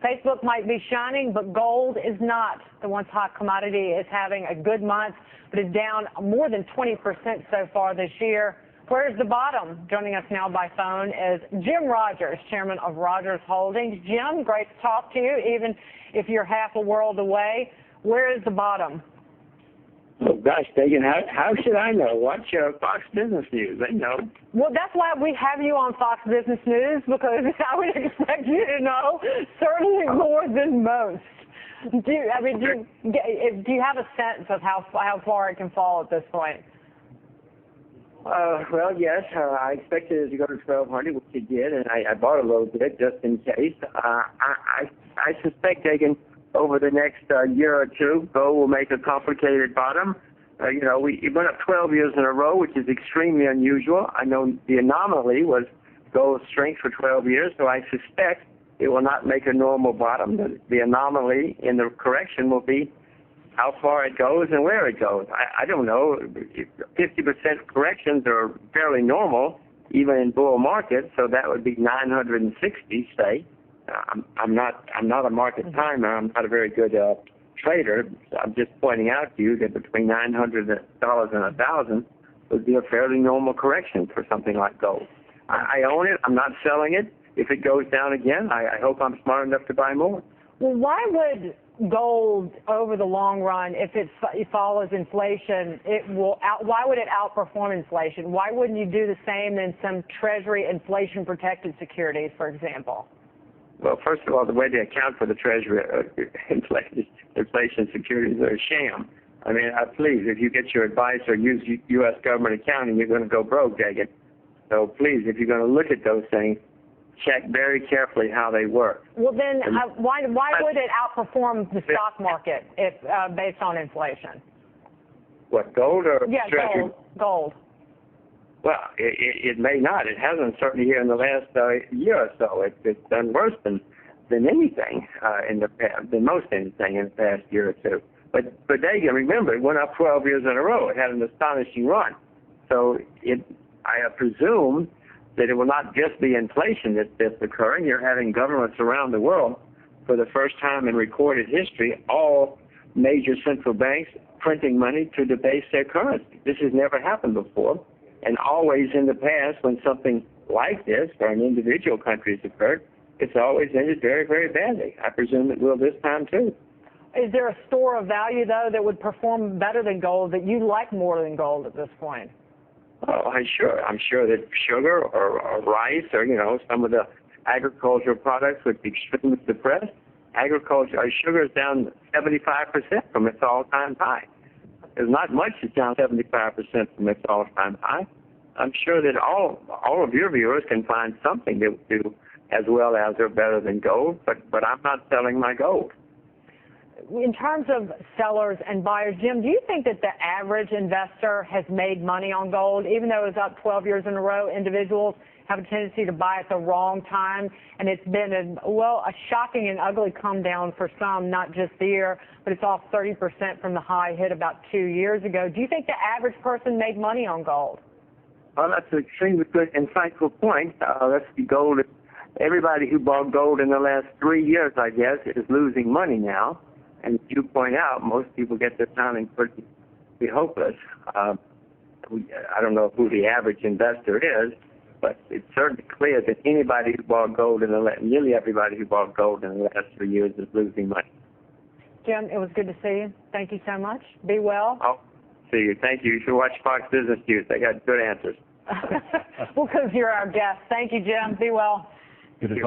Facebook might be shining, but gold is not. The once hot commodity is having a good month, but is down more than 20% so far this year. Where's the bottom? Joining us now by phone is Jim Rogers, chairman of Rogers Holdings. Jim, great to talk to you, even if you're half a world away. Where is the bottom? Oh, gosh, Dagan, how should I know? Watch Fox Business News. They know. Well, that's why we have you on Fox Business News, because I would expect you to know certainly more than most. Do you have a sense of how far it can fall at this point? Well, yes, I expected it to go to 1,200, which it did, and I bought a little bit just in case. I suspect, Dagan, over the next year or two, gold will make a complicated bottom. We went up 12 years in a row, which is extremely unusual. I know the anomaly was gold's strength for 12 years, so I suspect it will not make a normal bottom. The anomaly in the correction will be how far it goes and where it goes. I don't know. 50% corrections are fairly normal, even in bull markets, so that would be 960, say. I'm not a market timer. I'm not a very good trader. I'm just pointing out to you that between $900 and $1,000 would be a fairly normal correction for something like gold. I own it. I'm not selling it. If it goes down again, I hope I'm smart enough to buy more. Well, why would gold, over the long run, if it follows inflation, why would it outperform inflation? Why wouldn't you do the same in some Treasury inflation-protected securities, for example? Well, first of all, the way they account for the Treasury inflation securities are a sham. I mean, please, if you get your advice or use U.S. government accounting, you're going to go broke, Dagan. So please, if you're going to look at those things, check very carefully how they work. Well, then why would it outperform the stock market if based on inflation? What, gold or Treasury? Gold. Well, it may not. It hasn't, certainly here in the last year or so. It's done worse than anything in the past, than most anything in the past year or two. But Dagan, remember, it went up 12 years in a row. It had an astonishing run. So I presume that it will not just be inflation that's occurring. You're having governments around the world, for the first time in recorded history, all major central banks printing money to debase their currency. This has never happened before. And always in the past, when something like this for an individual country has occurred, it's always ended very, very badly. I presume it will this time, too. Is there a store of value, though, that would perform better than gold, that you like more than gold at this point? Oh, I'm sure that sugar or rice or, some of the agricultural products would be extremely depressed. Sugar is down 75% from its all-time high. There's not much that's down 75% from its all-time high. I'm sure that all of your viewers can find something that would do as well as or better than gold, but I'm not selling my gold. In terms of sellers and buyers, Jim, do you think that the average investor has made money on gold, even though it's up 12 years in a row? Individuals have a tendency to buy at the wrong time, and it's been a shocking and ugly come down for some, not just the year, but it's off 30% from the high hit about 2 years ago. Do you think the average person made money on gold? Well, that's an extremely good, insightful point. Gold. Everybody who bought gold in the last 3 years, I guess, is losing money now. And as you point out, most people get this sounding pretty hopeless. I don't know who the average investor is, but it's certainly clear that anybody who bought gold nearly everybody who bought gold in the last 3 years is losing money. Jim, it was good to see you. Thank you so much. Be well. Oh, see you. Thank you. You should watch Fox Business News. They got good answers. Well, because you're our guest. Thank you, Jim. Be well. Good advice.